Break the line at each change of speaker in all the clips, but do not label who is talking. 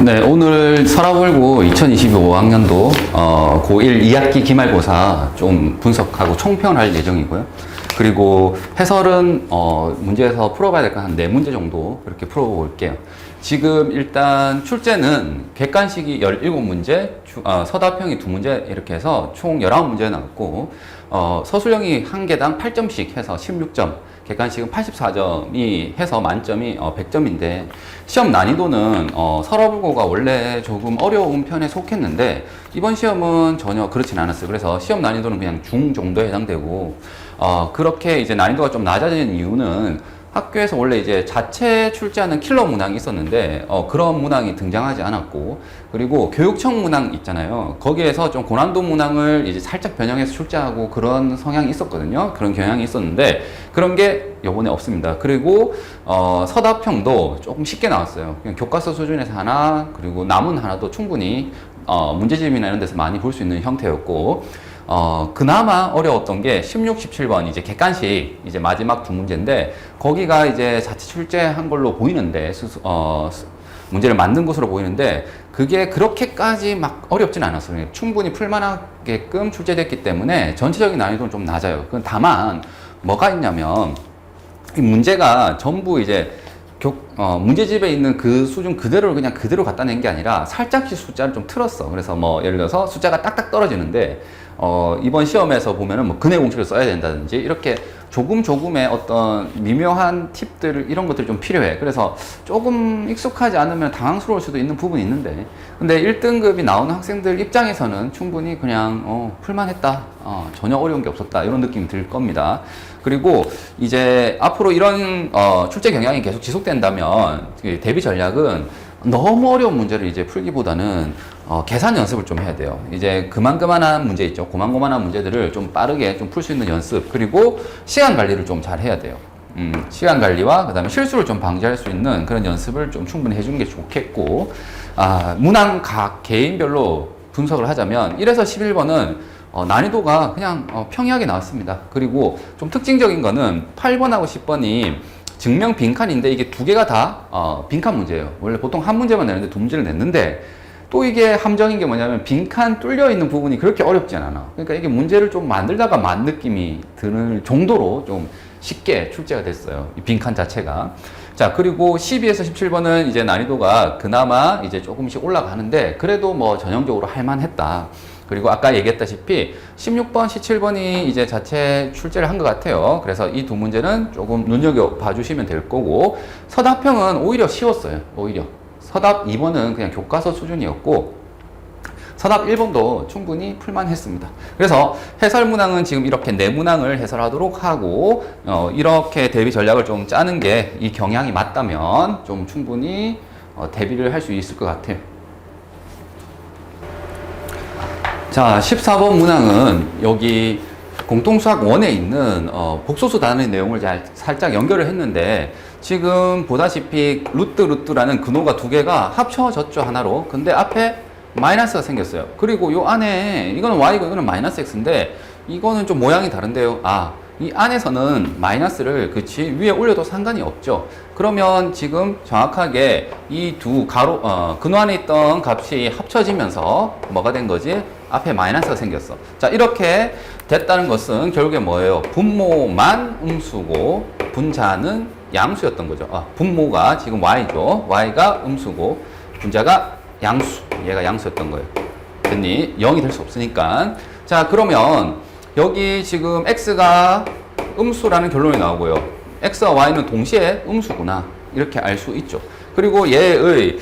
네, 오늘 서라불고 2025학년도 고1 2학기 기말고사 좀 분석하고 총평할 예정이고요. 그리고 해설은 문제에서 풀어봐야 될 거 한 4문제 정도 그렇게 풀어볼게요. 지금 일단 출제는 객관식이 17문제, 서답형이 2문제 이렇게 해서 총 19문제 나왔고 서술형이 한 개당 8점씩 해서 16점, 객관식은 84점이 해서 만점이 100점인데 시험 난이도는 서라불고가 원래 조금 어려운 편에 속했는데 이번 시험은 전혀 그렇진 않았어요. 그래서 시험 난이도는 그냥 중 정도에 해당되고 그렇게 이제 난이도가 좀 낮아진 이유는 학교에서 원래 이제 자체 출제하는 킬러 문항이 있었는데 그런 문항이 등장하지 않았고, 그리고 교육청 문항 있잖아요. 거기에서 좀 고난도 문항을 이제 살짝 변형해서 출제하고 그런 성향이 있었거든요. 그런 경향이 있었는데 그런 게 요번에 없습니다. 그리고 서답형도 조금 쉽게 나왔어요. 그냥 교과서 수준에서 하나, 그리고 남은 하나도 충분히 문제집이나 이런 데서 많이 볼 수 있는 형태였고, 그나마 어려웠던 게 16, 17번 이제 객관식 이제 마지막 2문제인데 거기가 이제 자체 출제한 걸로 보이는데 문제를 만든 것으로 보이는데 그게 그렇게까지 막 어렵진 않았어요. 충분히 풀만하게끔 출제됐기 때문에 전체적인 난이도는 좀 낮아요. 그건 다만 뭐가 있냐면 이 문제가 전부 이제 문제집에 있는 그 수준 그대로를 그냥 그대로 갖다 낸 게 아니라 살짝씩 숫자를 좀 틀었어. 그래서 뭐 예를 들어서 숫자가 딱딱 떨어지는데 이번 시험에서 보면은 뭐 근해 공식을 써야 된다든지 이렇게 조금의 어떤 미묘한 팁들 이런 것들이 좀 필요해. 그래서 조금 익숙하지 않으면 당황스러울 수도 있는 부분이 있는데 근데 1등급이 나오는 학생들 입장에서는 충분히 그냥 풀만했다, 전혀 어려운 게 없었다 이런 느낌이 들 겁니다. 그리고 이제 앞으로 이런 출제 경향이 계속 지속된다면 대비 전략은 너무 어려운 문제를 이제 풀기보다는 계산 연습을 좀 해야 돼요. 이제 그만한 문제 있죠. 고만고만한 문제들을 좀 빠르게 좀 풀 수 있는 연습, 그리고 시간 관리를 좀 잘 해야 돼요. 시간 관리와 그다음에 실수를 좀 방지할 수 있는 그런 연습을 좀 충분히 해주는 게 좋겠고, 문항 각 개인별로 분석을 하자면 1에서 11번은 난이도가 그냥 평이하게 나왔습니다. 그리고 좀 특징적인 거는 8번하고 10번이 증명 빈칸인데 이게 2개가 다 빈칸 문제예요. 원래 보통 한 문제만 내는데 2문제를 냈는데 또 이게 함정인 게 뭐냐면 빈칸 뚫려 있는 부분이 그렇게 어렵지 않아. 그러니까 이게 문제를 좀 만들다가 만 느낌이 드는 정도로 좀 쉽게 출제가 됐어요. 이 빈칸 자체가. 자, 그리고 12에서 17번은 이제 난이도가 그나마 이제 조금씩 올라가는데 그래도 뭐 전형적으로 할만했다. 그리고 아까 얘기했다시피 16번, 17번이 이제 자체 출제를 한 것 같아요. 그래서 이 2문제는 조금 눈여겨봐 주시면 될 거고, 서답형은 오히려 쉬웠어요. 오히려. 서답 2번은 그냥 교과서 수준이었고, 서답 1번도 충분히 풀만했습니다. 그래서 해설 문항은 지금 이렇게 4문항을 해설하도록 하고, 이렇게 대비 전략을 좀 짜는 게 이 경향이 맞다면 좀 충분히 대비를 할 수 있을 것 같아요. 자, 14번 문항은 여기 공통수학 1에 있는 복소수 단의 내용을 살짝 연결을 했는데 지금 보다시피 루트라는 근호가 2개가 합쳐졌죠, 하나로. 근데 앞에 마이너스가 생겼어요. 그리고 요 안에 이거는 y고 이거는 마이너스 x인데 이거는 좀 모양이 다른데요. 이 안에서는 마이너스를 위에 올려도 상관이 없죠. 그러면 지금 정확하게 이 두 근호 안에 있던 값이 합쳐지면서 뭐가 된 거지? 앞에 마이너스가 생겼어. 자, 이렇게 됐다는 것은 결국에 뭐예요? 분모만 음수고 분자는 양수였던 거죠. 분모가 지금 y죠. y가 음수고 분자가 양수. 얘가 양수였던 거예요. 됐니? 0이 될 수 없으니까. 자, 그러면 여기 지금 x가 음수라는 결론이 나오고요. x와 y는 동시에 음수구나. 이렇게 알 수 있죠. 그리고 얘의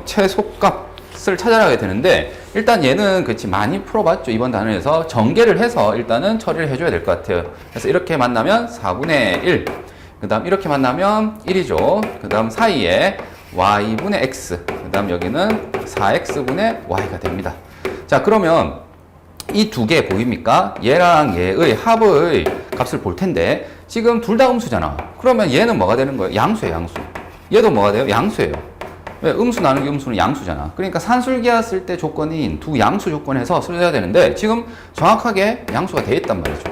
최소값을 찾아가야 되는데 일단 얘는 그렇지 많이 풀어봤죠. 이번 단원에서 전개를 해서 일단은 처리를 해줘야 될 것 같아요. 그래서 이렇게 만나면 4분의 1, 그 다음 이렇게 만나면 1이죠. 그 다음 사이에 y분의 x, 그 다음 여기는 4x분의 y가 됩니다. 자, 그러면 이 2개 보입니까? 얘랑 얘의 합의 값을 볼 텐데 지금 둘 다 음수잖아. 그러면 얘는 뭐가 되는 거예요? 양수예요, 양수. 얘도 뭐가 돼요? 양수예요. 왜? 음수 나누기 음수는 양수잖아. 그러니까 산술기하 쓸 때 조건인 두 양수 조건에서 써야 되는데 지금 정확하게 양수가 돼 있단 말이죠.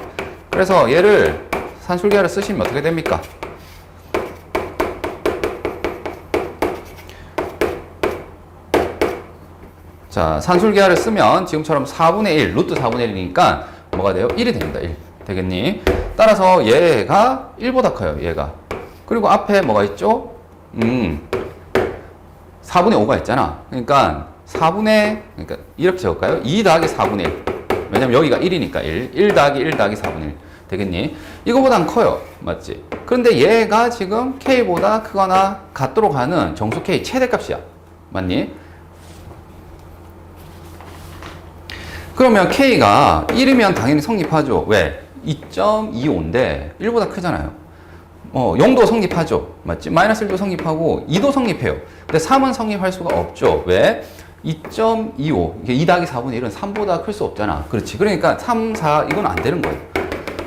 그래서 얘를 산술기하를 쓰시면 어떻게 됩니까? 자, 산술기하를 쓰면 지금처럼 4분의 1, 루트 4분의 1이니까 뭐가 돼요? 1이 됩니다. 1. 되겠니? 따라서 얘가 1보다 커요. 얘가. 그리고 앞에 뭐가 있죠? 4분의 5가 있잖아. 그러니까 그러니까 이렇게 적을까요? 2 더하기 4분의 1. 왜냐면 여기가 1이니까 1 더하기 1 더하기 4분의 1. 되겠니? 이거보단 커요. 맞지? 그런데 얘가 지금 K보다 크거나 같도록 하는 정수 K 최대값이야. 맞니? 그러면 K가 1이면 당연히 성립하죠. 왜? 2.25인데 1보다 크잖아요. 0도 성립하죠. 맞지? 마이너스 1도 성립하고 2도 성립해요. 근데 3은 성립할 수가 없죠. 왜? 2.25. 이게 2 더하기 4분의 1은 3보다 클 수 없잖아. 그렇지. 그러니까 3, 4, 이건 안 되는 거예요.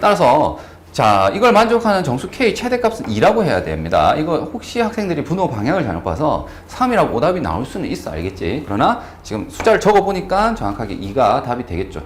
따라서, 자, 이걸 만족하는 정수 K 최대값은 2라고 해야 됩니다. 이거 혹시 학생들이 분호 방향을 잘못 봐서 3이라고 오답이 나올 수는 있어. 알겠지? 그러나 지금 숫자를 적어보니까 정확하게 2가 답이 되겠죠.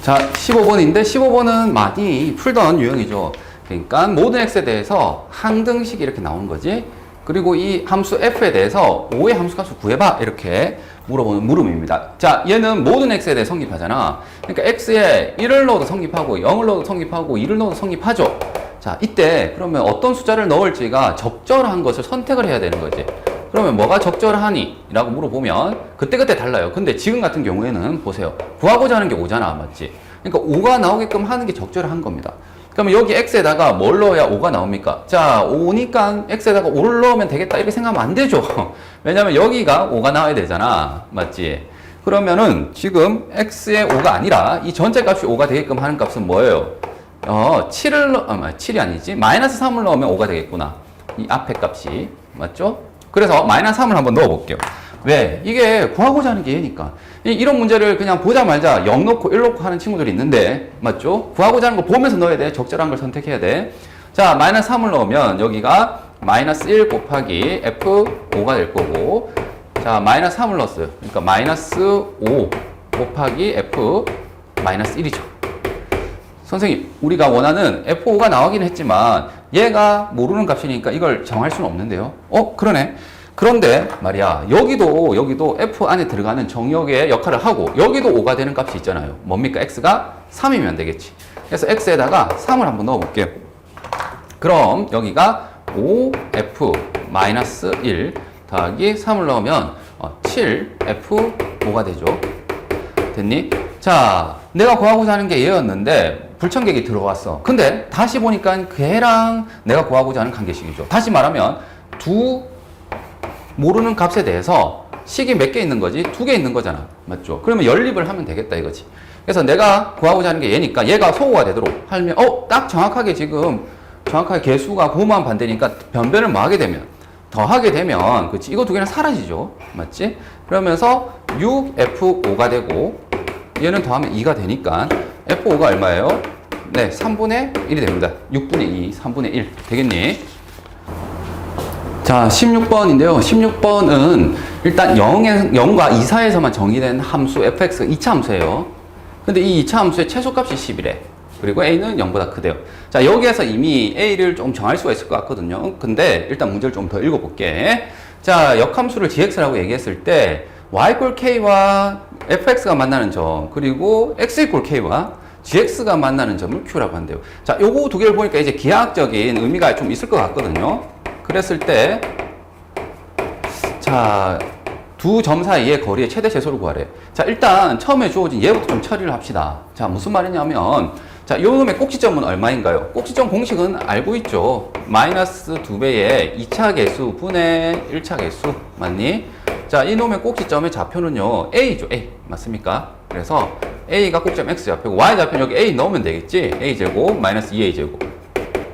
자, 15번인데 15번은 많이 풀던 유형이죠. 그러니까 모든 x에 대해서 항등식이 이렇게 나오는 거지. 그리고 이 함수 f에 대해서 5의 함수값을 구해봐 이렇게 물어보는 물음입니다. 자, 얘는 모든 x에 대해 성립하잖아. 그러니까 x에 1을 넣어도 성립하고 0을 넣어도 성립하고 2를 넣어도 성립하죠. 자, 이때 그러면 어떤 숫자를 넣을지가 적절한 것을 선택을 해야 되는 거지. 그러면 뭐가 적절하니? 라고 물어보면 그때그때 달라요. 근데 지금 같은 경우에는 보세요. 구하고자 하는 게 5잖아. 맞지? 그러니까 5가 나오게끔 하는 게 적절한 겁니다. 그러면 여기 x에다가 뭘 넣어야 5가 나옵니까? 자, 5니까 x에다가 5를 넣으면 되겠다 이렇게 생각하면 안 되죠. 왜냐면 여기가 5가 나와야 되잖아. 맞지? 그러면은 지금 x의 5가 아니라 이 전체 값이 5가 되게끔 하는 값은 뭐예요? 7이 아니지. 마이너스 3을 넣으면 5가 되겠구나. 이 앞에 값이. 맞죠? 그래서 마이너스 3을 한번 넣어 볼게요. 왜? 이게 구하고자 하는 게 얘니까. 이런 문제를 그냥 보자마자 0 넣고 1 넣고 하는 친구들이 있는데, 맞죠? 구하고자 하는 거 보면서 넣어야 돼. 적절한 걸 선택해야 돼. 자, 마이너스 3을 넣으면 여기가 마이너스 1 곱하기 F5가 될 거고, 자, 마이너스 3을 넣었어요. 그러니까 마이너스 5 곱하기 F 마이너스 1이죠. 선생님, 우리가 원하는 F5가 나오긴 했지만 얘가 모르는 값이니까 이걸 정할 수는 없는데요. 그러네. 그런데 말이야, 여기도 F 안에 들어가는 정역의 역할을 하고 여기도 5가 되는 값이 있잖아요. 뭡니까? X가 3이면 되겠지. 그래서 X에다가 3을 한번 넣어 볼게요. 그럼 여기가 5F-1 더하기 3을 넣으면 7F5가 되죠. 됐니? 자, 내가 구하고자 하는 게 얘였는데 불청객이 들어왔어. 근데 다시 보니까 걔랑 내가 구하고자 하는 관계식이죠. 다시 말하면 두 모르는 값에 대해서 식이 몇 개 있는 거지? 2개 있는 거잖아. 맞죠? 그러면 연립을 하면 되겠다 이거지. 그래서 내가 구하고자 하는 게 얘니까 얘가 소호가 되도록 하면 딱 정확하게 지금 정확하게 개수가 고무한 반대니까 변변을 뭐 하게 되면 더하게 되면 그치? 이거 두 개는 사라지죠. 맞지? 그러면서 6F5가 되고 얘는 더하면 2가 되니까 F5가 얼마예요? 네, 3분의 1이 됩니다. 6분의 2, 3분의 1 되겠니? 자, 16번인데요. 16번은 일단 0과 2 사이에서만 정의된 함수 fx가 2차 함수예요. 근데 이 2차 함수의 최소값이 10이래. 그리고 a는 0보다 크대요. 자, 여기에서 이미 a를 좀 정할 수가 있을 것 같거든요. 근데 일단 문제를 좀 더 읽어볼게. 자, 역함수를 gx라고 얘기했을 때 y = k와 fx가 만나는 점, 그리고 x = k와 gx가 만나는 점을 q라고 한대요. 자, 요거 두 개를 보니까 이제 기하학적인 의미가 좀 있을 것 같거든요. 그랬을 때, 자, 두 점 사이의 거리의 최대 최소를 구하래. 자, 일단 처음에 주어진 얘부터 좀 처리를 합시다. 자, 무슨 말이냐면, 자, 요 놈의 꼭지점은 얼마인가요? 꼭지점 공식은 알고 있죠. 마이너스 2배의 2차 개수 분의 1차 개수. 맞니? 자, 이 놈의 꼭지점의 좌표는요, A죠, A. 맞습니까? 그래서 A가 꼭지점 X 좌표고, Y 좌표는 여기 A 넣으면 되겠지? A제곱, 마이너스 2A제곱,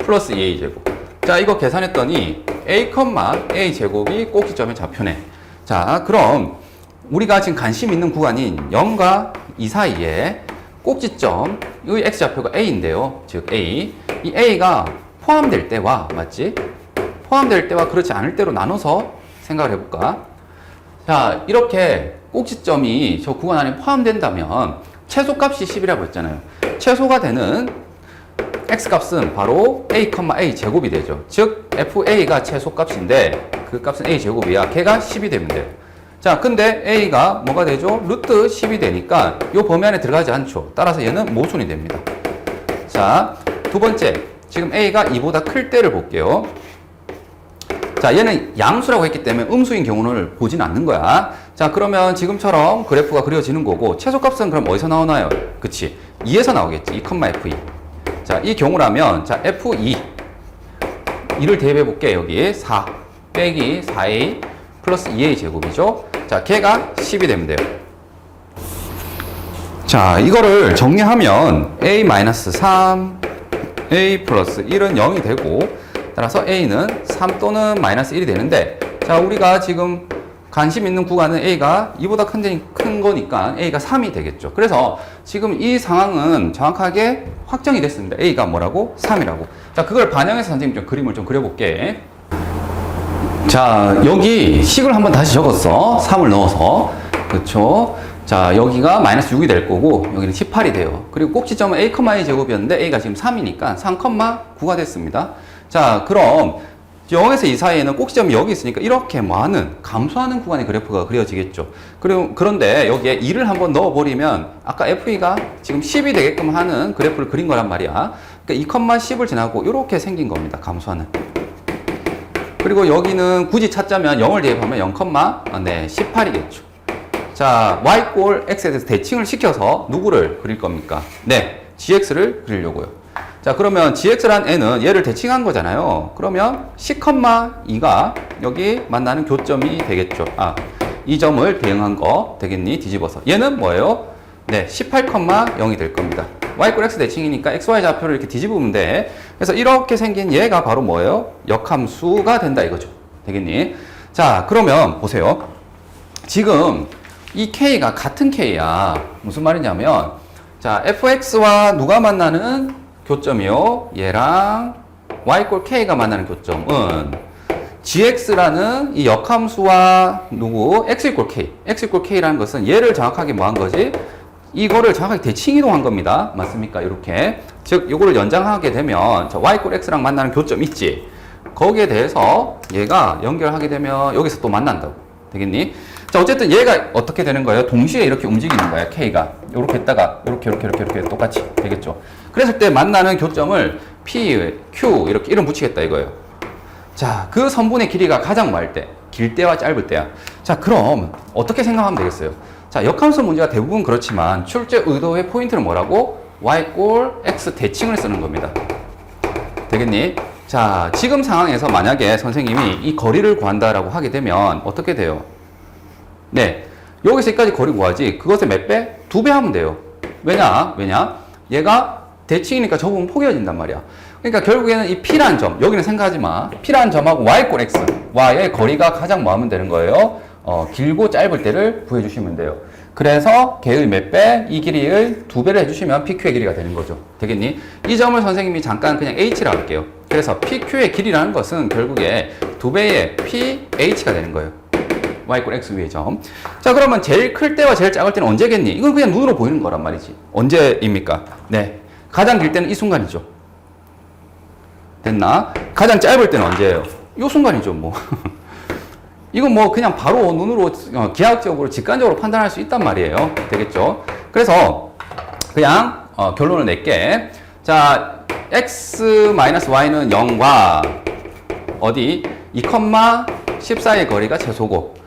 플러스 2A제곱. 자, 이거 계산했더니 A, A 제곱이 꼭지점의 좌표네. 자, 그럼 우리가 지금 관심 있는 구간인 0과 2 사이에 꼭지점, 이 X좌표가 A인데요. 즉, A. 이 A가 포함될 때와, 맞지? 포함될 때와 그렇지 않을 때로 나눠서 생각을 해볼까? 자, 이렇게 꼭지점이 저 구간 안에 포함된다면 최소값이 10이라고 했잖아요. 최소가 되는 x값은 바로 a, a 제곱이 되죠. 즉, fa가 최소값인데 그 값은 a 제곱이야. 걔가 10이 되면 돼요. 자, 근데 A가 뭐가 되죠? 루트 10이 되니까 요 범위 안에 들어가지 않죠. 따라서 얘는 모순이 됩니다. 자, 두 번째. 지금 A가 2보다 클 때를 볼게요. 자, 얘는 양수라고 했기 때문에 음수인 경우는 보진 않는 거야. 자, 그러면 지금처럼 그래프가 그려지는 거고, 최소값은 그럼 어디서 나오나요? 그치. 2에서 나오겠지. 2, F2. 자, 이 경우라면, 자, F2. 2를 대입해 볼게. 여기 4 빼기 4A 플러스 2A 제곱이죠. 자, 걔가 10이 되면 돼요. 자, 이거를 정리하면 A-3, A 플러스 1은 0이 되고, 따라서 A는 3 또는 마이너스 1이 되는데, 자, 우리가 지금 관심 있는 구간은 A가 2보다 큰 거니까 A가 3이 되겠죠. 그래서 지금 이 상황은 정확하게 확정이 됐습니다. A가 뭐라고? 3이라고. 자, 그걸 반영해서 선생님 좀 그림을 좀 그려볼게. 자, 여기 식을 한번 다시 적었어. 3을 넣어서. 그렇죠. 자, 여기가 마이너스 6이 될 거고, 여기는 18이 돼요. 그리고 꼭지점은 A, A 제곱이었는데, A가 지금 3이니까 3,9가 됐습니다. 자, 그럼 0에서 2 사이에는 꼭지점이 여기 있으니까 이렇게 많은, 감소하는 구간의 그래프가 그려지겠죠. 그런데 여기에 2를 한번 넣어버리면, 아까 F2가 지금 10이 되게끔 하는 그래프를 그린 거란 말이야. 그러니까 2,10을 지나고 이렇게 생긴 겁니다. 감소하는. 그리고 여기는 굳이 찾자면 0을 대입하면 0,18이겠죠. 자, y꼴 x에 대해서 대칭을 시켜서 누구를 그릴 겁니까? 네, gx를 그리려고요. 자, 그러면 gx란 n은 얘를 대칭한 거잖아요. 그러면 10,2가 여기 만나는 교점이 되겠죠. 아, 이 점을 대응한 거 되겠니? 뒤집어서. 얘는 뭐예요? 네, 18,0이 될 겁니다. y꼴 x 대칭이니까 xy 좌표를 이렇게 뒤집으면 돼. 그래서 이렇게 생긴 얘가 바로 뭐예요? 역함수가 된다 이거죠. 되겠니? 자, 그러면 보세요. 지금 이 k가 같은 k야. 무슨 말이냐면, 자, fx와 누가 만나는 교점이요? 얘랑 y꼴 k가 만나는 교점은 gx라는 이 역함수와 누구? x = k. x = k라는 것은 얘를 정확하게 뭐 한 거지? 이거를 정확하게 대칭 이동한 겁니다. 맞습니까? 이렇게. 즉, 이거를 연장하게 되면, 자, y = x랑 만나는 교점 있지? 거기에 대해서 얘가 연결하게 되면 여기서 또 만난다고. 되겠니? 자, 어쨌든 얘가 어떻게 되는 거예요? 동시에 이렇게 움직이는 거야, K가. 요렇게 했다가, 이렇게 똑같이 되겠죠. 그랬을 때 만나는 교점을 P, Q, 이렇게 이름 붙이겠다 이거예요. 자, 그 선분의 길이가 가장 뭐할 때? 길 때와 짧을 때야. 자, 그럼 어떻게 생각하면 되겠어요? 자, 역함수 문제가 대부분 그렇지만 출제 의도의 포인트는 뭐라고? y = x 대칭을 쓰는 겁니다. 되겠니? 자, 지금 상황에서 만약에 선생님이 이 거리를 구한다라고 하게 되면 어떻게 돼요? 네, 여기서 여기까지 거리 구하지. 그것의 몇 배? 2배 하면 돼요. 왜냐? 얘가 대칭이니까 저 부분 포개어진단 말이야. 그러니까 결국에는 이 P라는 점, 여기는 생각하지 마. P라는 점하고 y = x, y의 거리가 가장 뭐 하면 되는 거예요? 길고 짧을 때를 구해주시면 돼요. 그래서 걔의 몇 배? 이 길이의 2배를 해주시면 PQ의 길이가 되는 거죠. 되겠니? 이 점을 선생님이 잠깐 그냥 H라고 할게요. 그래서 PQ의 길이라는 것은 결국에 2배의 PH가 되는 거예요. y = x 위의 점. 자, 그러면 제일 클 때와 제일 작을 때는 언제겠니? 이건 그냥 눈으로 보이는 거란 말이지. 언제입니까? 네. 가장 길 때는 이 순간이죠. 됐나? 가장 짧을 때는 언제예요? 이 순간이죠, 뭐. 이건 뭐 그냥 바로 눈으로 기하학적으로 직관적으로 판단할 수 있단 말이에요. 되겠죠? 그래서 그냥 결론을 낼게. 자, x-y는 0과 어디? 2,10 사이의 거리가 최소고,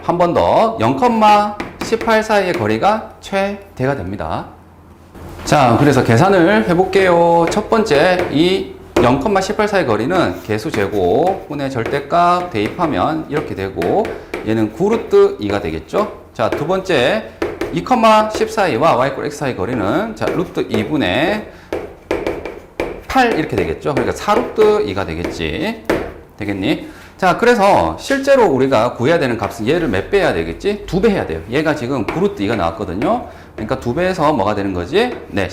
한 번 더 0,18 사이의 거리가 최대가 됩니다. 자, 그래서 계산을 해볼게요. 첫 번째, 이 0,18 사이 거리는 개수 제곱 분의 절대값 대입하면 이렇게 되고, 얘는 9√2가 되겠죠. 자, 두 번째 2,10 사이와 y = x 사이 거리는 자 루트 2분의 8 이렇게 되겠죠. 그러니까 4√2가 되겠지. 되겠니? 자, 그래서 실제로 우리가 구해야 되는 값은 얘를 몇 배 해야 되겠지? 2배 해야 돼요. 얘가 지금 9√2가 나왔거든요. 그러니까 2배해서 뭐가 되는 거지? 네,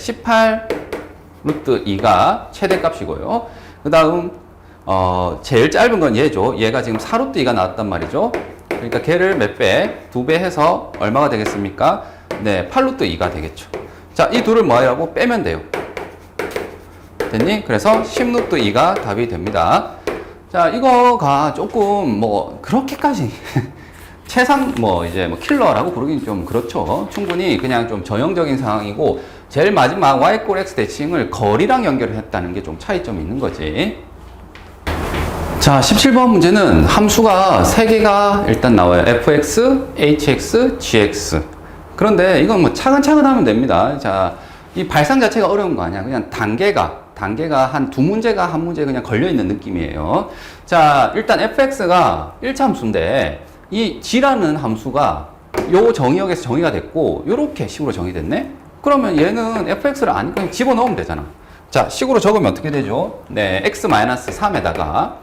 18√2가 최대값이고요. 그 다음 제일 짧은 건 얘죠. 얘가 지금 4√2가 나왔단 말이죠. 그러니까 걔를 몇 배? 2배 해서 얼마가 되겠습니까? 네, 8√2가 되겠죠. 자, 이 둘을 뭐 하라고? 빼면 돼요. 됐니? 그래서 10√2가 답이 됩니다. 자, 이거가 조금 뭐 그렇게까지 최상 뭐 이제 뭐 킬러라고 부르긴 좀 그렇죠. 충분히 그냥 좀 전형적인 상황이고 제일 마지막 y 꼴 x 대칭을 거리랑 연결을 했다는 게 좀 차이점이 있는 거지. 자, 17번 문제는 함수가 3개가 일단 나와요. fx, hx, gx. 그런데 이건 뭐 차근차근 하면 됩니다. 자, 이 발상 자체가 어려운 거 아니야. 그냥 단계가 한 2문제가 한 문제 그냥 걸려있는 느낌이에요. 자, 일단 fx가 1차 함수인데 이 g라는 함수가 요 정의역에서 정의가 됐고 요렇게 식으로 정의됐네? 그러면 얘는 fx를 아니까 집어넣으면 되잖아. 자, 식으로 적으면 어떻게 되죠? 네, x-3에다가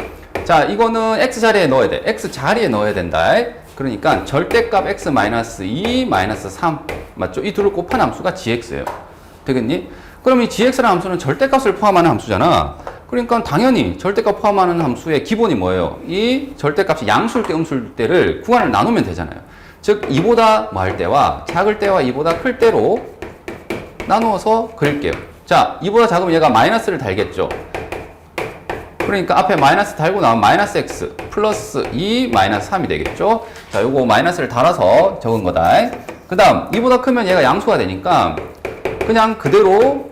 자, 이거는 x 자리에 넣어야 돼. x 자리에 넣어야 된다. 그러니까 절대값 x-2, -3 맞죠? 이 둘을 곱한 함수가 gx예요. 되겠니? 그럼 이 gx라는 함수는 절대값을 포함하는 함수잖아. 그러니까 당연히 절대값 포함하는 함수의 기본이 뭐예요? 이 절대값이 양수일 때 음수일 때를 구간을 나누면 되잖아요. 즉 2보다 뭐 할 때와 작을 때와 2보다 클 때로 나누어서 그릴게요. 자, 2보다 작으면 얘가 마이너스를 달겠죠. 그러니까 앞에 마이너스 달고 나면 마이너스 x 플러스 2 마이너스 3이 되겠죠. 자, 요거 마이너스를 달아서 적은 거다. 그 다음 2보다 크면 얘가 양수가 되니까 그냥 그대로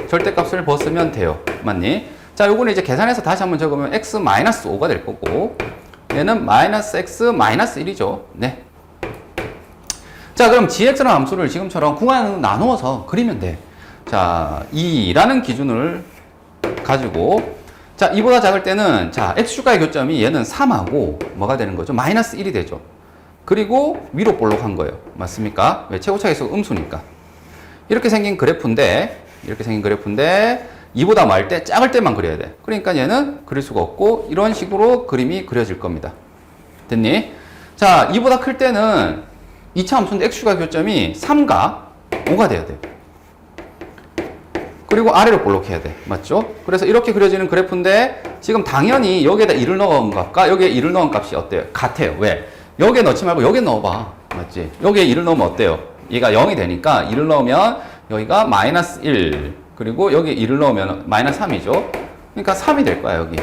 절대값을 벗으면 돼요. 맞니? 자, 요거는 이제 계산해서 다시 한번 적으면 x 마이너스 5가 될 거고 얘는 마이너스 x 마이너스 1이죠. 네. 자, 그럼 gx라는 함수를 지금처럼 구간으로 나누어서 그리면 돼. 자, 2라는 기준을 가지고 자, 2보다 작을 때는 자, x축과의 교점이 얘는 3하고 뭐가 되는 거죠? 마이너스 1이 되죠. 그리고 위로 볼록한 거예요. 맞습니까? 왜? 최고차계수가 음수니까. 이렇게 생긴 그래프인데 2보다 말 때 작을 때만 그려야 돼. 그러니까 얘는 그릴 수가 없고 이런 식으로 그림이 그려질 겁니다. 됐니? 자, 2보다 클 때는 2차 함수인데 x축과 교점이 3과 5가 돼야 돼. 그리고 아래로 볼록해야 돼. 맞죠? 그래서 이렇게 그려지는 그래프인데 지금 당연히 여기에다 1을 넣은 값과 여기에 1을 넣은 값이 어때요? 같아요. 왜? 여기에 넣지 말고 여기에 넣어봐. 맞지? 여기에 1을 넣으면 어때요? 얘가 0이 되니까 1을 넣으면 여기가 마이너스 1 그리고 여기에 1을 넣으면 마이너스 3이죠. 그러니까 3이 될 거야 여기.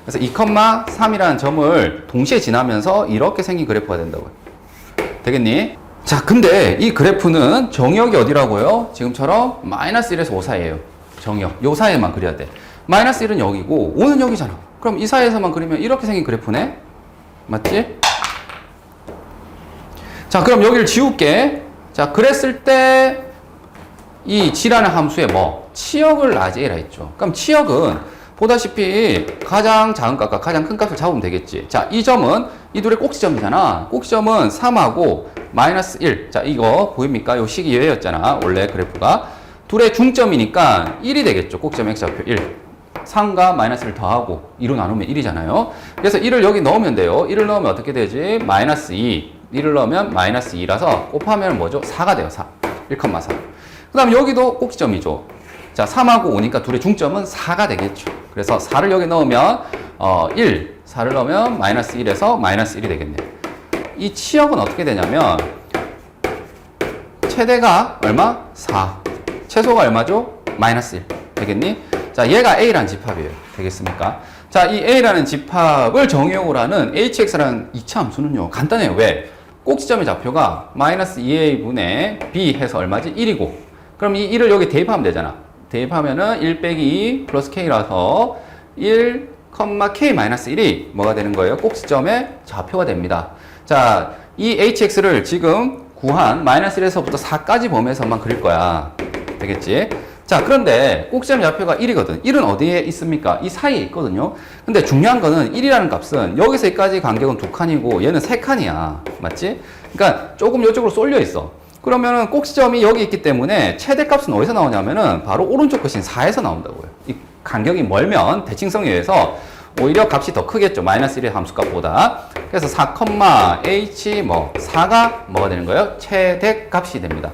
그래서 2,3이라는 점을 동시에 지나면서 이렇게 생긴 그래프가 된다고요. 되겠니? 자, 근데 이 그래프는 정의역이 어디라고요? 지금처럼 마이너스 1에서 5 사이에요. 정의역. 요 사이에만 그려야 돼. 마이너스 1은 여기고 5는 여기잖아. 그럼 이 사이에서만 그리면 이렇게 생긴 그래프네? 맞지? 자, 그럼 여기를 지울게. 자, 그랬을 때 이 g라는 함수에 뭐? 치역을 라지에라 했죠. 그럼 치역은 보다시피 가장 작은 값과 가장 큰 값을 잡으면 되겠지. 자, 이 점은 이 둘의 꼭지점이잖아. 꼭지점은 3하고 마이너스 1. 자, 이거 보입니까? 요 식이 얘였잖아. 원래 그래프가. 둘의 중점이니까 1이 되겠죠. 꼭지점 x좌표 1. 3과 마이너스를 더하고 2로 나누면 1이잖아요. 그래서 1을 여기 넣으면 돼요. 1을 넣으면 어떻게 되지? 마이너스 2. 1을 넣으면 마이너스 2라서 곱하면 뭐죠? 4가 돼요. 4. 1,4. 그 다음 여기도 꼭지점이죠. 자, 3하고 5니까 둘의 중점은 4가 되겠죠. 그래서 4를 여기 넣으면 1. 4를 넣으면 마이너스 1에서 마이너스 1이 되겠네요. 이 치역은 어떻게 되냐면 최대가 얼마? 4. 최소가 얼마죠? 마이너스 1. 되겠니? 자, 얘가 A라는 집합이에요. 되겠습니까? 자, 이 A라는 집합을 정의역으로 하는 HX라는 2차 함수는요. 간단해요. 왜? 꼭지점의 좌표가 마이너스 2A분의 B 해서 얼마지? 1이고 그럼 이 1을 여기 대입하면 되잖아. 대입하면은 1 빼기 2 플러스 K라서 1, K-1이 뭐가 되는 거예요? 꼭지점의 좌표가 됩니다. 자, 이 HX를 지금 구한 마이너스 1에서부터 4까지 범위에서만 그릴 거야. 되겠지? 자, 그런데 꼭지점 좌표가 1이거든. 1은 어디에 있습니까? 이 사이에 있거든요. 근데 중요한 거는 1이라는 값은 여기서 여기까지 간격은 2칸이고 얘는 3칸이야. 맞지? 그러니까 조금 이쪽으로 쏠려 있어. 그러면은 꼭지점이 여기 있기 때문에 최대값은 어디서 나오냐면은 바로 오른쪽 끝인 4에서 나온다고요. 이 간격이 멀면 대칭성에 의해서 오히려 값이 더 크겠죠. 마이너스 1의 함수값보다. 그래서 4,h 뭐 4가 뭐가 되는 거예요? 최대값이 됩니다.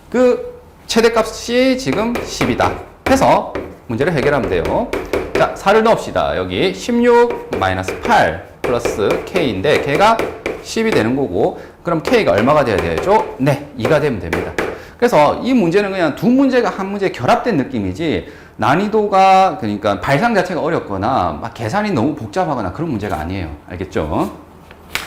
그 최대값이 지금 10이다. 해서 문제를 해결하면 돼요. 자, 4를 넣읍시다. 여기 16 마이너스 8 플러스 k인데 걔가 10이 되는 거고 그럼 k가 얼마가 돼야 되죠? 네, 2가 되면 됩니다. 그래서 이 문제는 그냥 두 문제가 한 문제에 결합된 느낌이지 난이도가 그러니까 발상 자체가 어렵거나 막 계산이 너무 복잡하거나 그런 문제가 아니에요. 알겠죠?